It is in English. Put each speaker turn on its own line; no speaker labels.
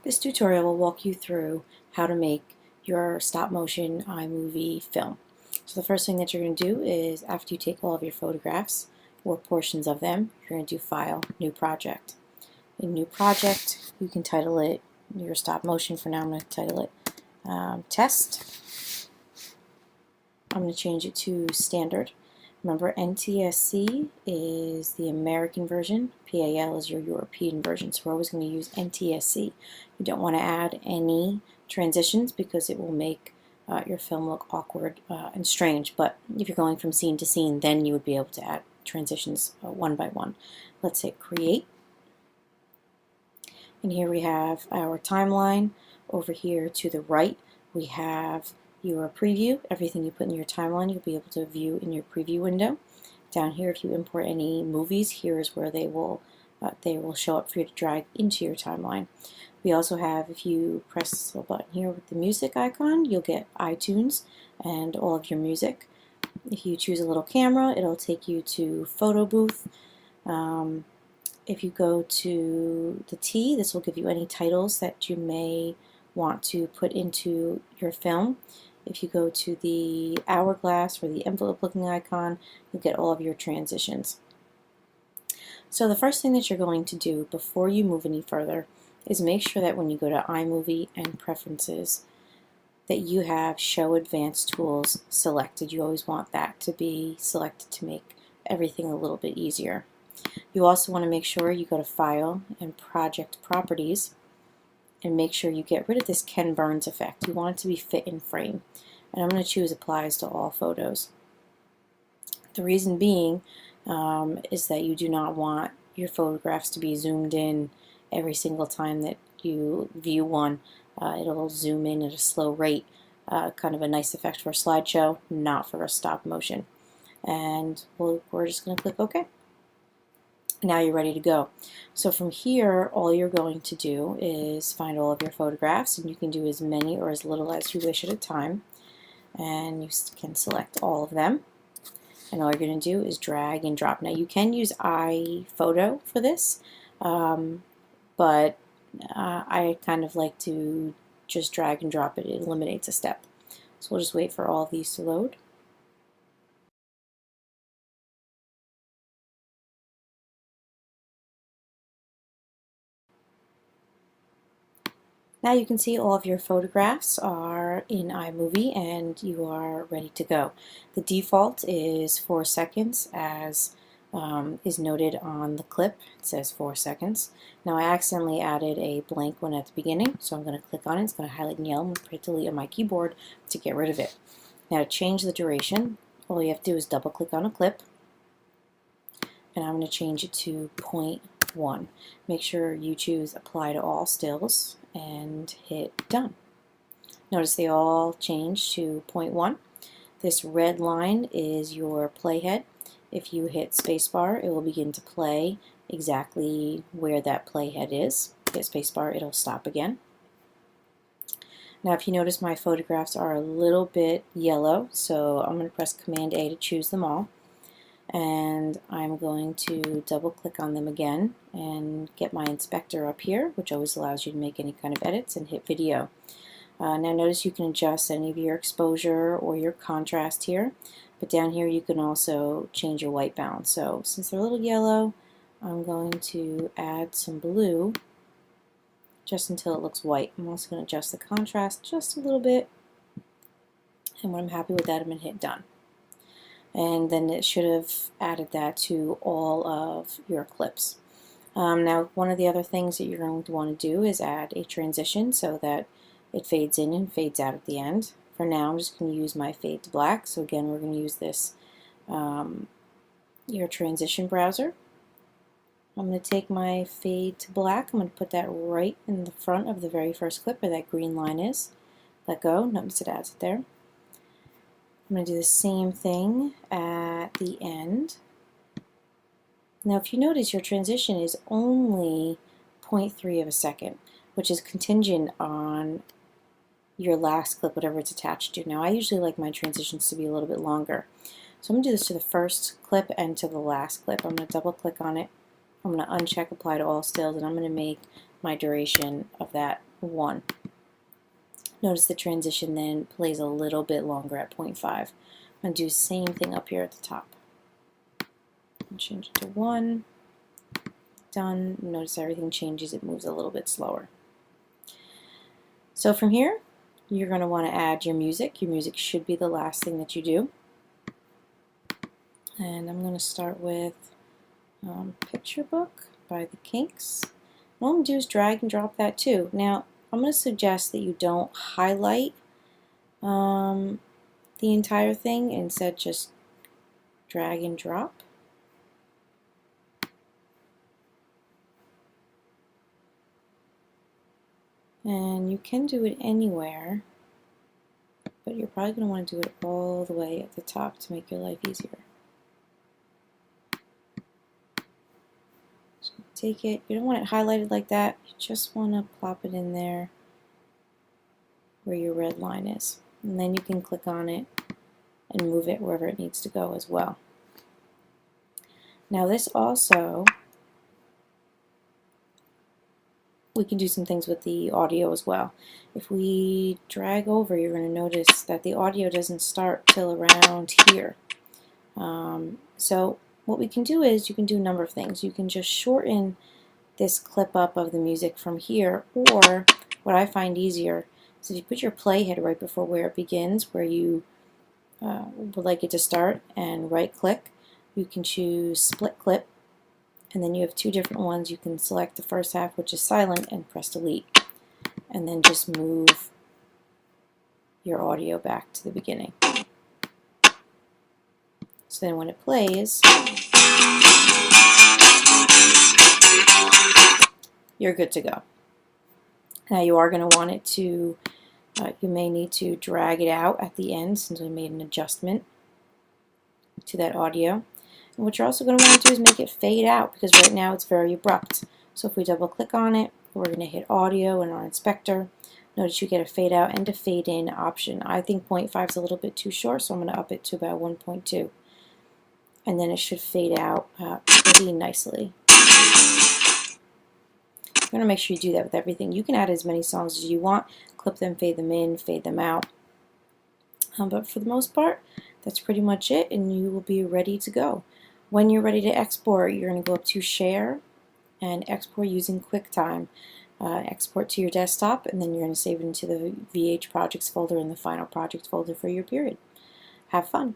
This tutorial will walk you through how to make your stop motion iMovie film. So the first thing that you're going to do is, after you take all of your photographs or portions of them, you're going to do File, New Project. In New Project, you can title it your stop motion. For now, I'm going to title it Test. I'm going to change it to Standard. Remember, NTSC is the American version, PAL is your European version, so we're always going to use NTSC. You don't want to add any transitions because it will make your film look awkward and strange, but if you're going from scene to scene, then you would be able to add transitions one by one. Let's hit Create, and here we have our timeline. Over here to the right, we have your preview. Everything you put in your timeline you'll be able to view in your preview window. Down here, if you import any movies, here is where they will show up for you to drag into your timeline. We also have, if you press this little button here with the music icon, you'll get iTunes and all of your music. If you choose a little camera, it'll take you to Photo Booth. If you go to the T, this will give you any titles that you may want to put into your film. If you go to the hourglass or the envelope looking icon, you'll get all of your transitions. So the first thing that you're going to do before you move any further is make sure that when you go to iMovie and Preferences that you have Show Advanced Tools selected. You always want that to be selected to make everything a little bit easier. You also want to make sure you go to File and Project Properties and make sure you get rid of this Ken Burns effect. You want it to be fit in frame. And I'm going to choose Applies to all photos. The reason being is that you do not want your photographs to be zoomed in every single time that you view one. It'll zoom in at a slow rate, kind of a nice effect for a slideshow, not for a stop motion. And we're just going to click OK. Now you're ready to go. So from here, all you're going to do is find all of your photographs, and you can do as many or as little as you wish at a time. And you can select all of them. And all you're going to do is drag and drop. Now you can use iPhoto for this, but I kind of like to just drag and drop it. It eliminates a step. So we'll just wait for all of these to load. Now you can see all of your photographs are in iMovie and you are ready to go. The default is 4 seconds as is noted on the clip. It says 4 seconds. Now I accidentally added a blank one at the beginning, so I'm going to click on it. It's going to highlight in yellow. I'm going to hit delete on my keyboard to get rid of it. Now to change the duration, all you have to do is double click on a clip, and I'm going to change it to 0.1. Make sure you choose Apply to All Stills and hit Done. Notice they all change to 0.1. This red line is your playhead. If you hit spacebar, it will begin to play exactly where that playhead is. Hit spacebar, it'll stop again. Now if you notice, my photographs are a little bit yellow, so I'm going to press Command A to choose them all. And I'm going to double click on them again and get my inspector up here, which always allows you to make any kind of edits, and hit video. Now notice you can adjust any of your exposure or your contrast here, but down here you can also change your white balance. So since they're a little yellow, I'm going to add some blue just until it looks white. I'm also going to adjust the contrast just a little bit, and when I'm happy with that, I'm going to hit Done. And then it should have added that to all of your clips. Now one of the other things that you're going to want to do is add a transition so that it fades in and fades out at the end. For now I'm just going to use my fade to black, so again we're going to use this your transition browser. I'm going to take my fade to black, I'm going to put that right in the front of the very first clip where that green line is. Let go, notice it adds it there. I'm going to do the same thing at the end. Now if you notice, your transition is only 0.3 of a second, which is contingent on your last clip, whatever it's attached to. Now I usually like my transitions to be a little bit longer. So I'm going to do this to the first clip and to the last clip. I'm going to double click on it. I'm going to uncheck Apply to All Stills, and I'm going to make my duration of that 1. Notice the transition then plays a little bit longer at 0.5. I'm going to do the same thing up here at the top. Change it to 1. Done. Notice everything changes. It moves a little bit slower. So from here, you're going to want to add your music. Your music should be the last thing that you do. And I'm going to start with Picture Book by the Kinks. What I'm going to do is drag and drop that too. Now, I'm going to suggest that you don't highlight the entire thing, instead just drag and drop. And you can do it anywhere, but you're probably going to want to do it all the way at the top to make your life easier. So take it, you don't want it highlighted like that, you just want to plop it in there where your red line is. And then you can click on it and move it wherever it needs to go as well. Now this also, we can do some things with the audio as well. If we drag over, you're going to notice that the audio doesn't start till around here. So what we can do is, you can do a number of things. You can just shorten this clip up of the music from here, or what I find easier is if you put your playhead right before where it begins, where you would like it to start, and right click, you can choose split clip. And then you have two different ones. You can select the first half, which is silent, and press delete. And then just move your audio back to the beginning. So then when it plays, you're good to go. Now you are going to want it to, you may need to drag it out at the end since we made an adjustment to that audio. And what you're also going to want to do is make it fade out, because right now it's very abrupt. So if we double click on it, we're going to hit audio in our inspector. Notice you get a fade out and a fade in option. I think 0.5 is a little bit too short, so I'm going to up it to about 1.2. And then it should fade out pretty nicely. You're going to make sure you do that with everything. You can add as many songs as you want, clip them, fade them in, fade them out. But for the most part, that's pretty much it, and you will be ready to go. When you're ready to export, you're going to go up to Share and Export using QuickTime. Export to your desktop, and then you're going to save it into the VH Projects folder in the Final Projects folder for your period. Have fun!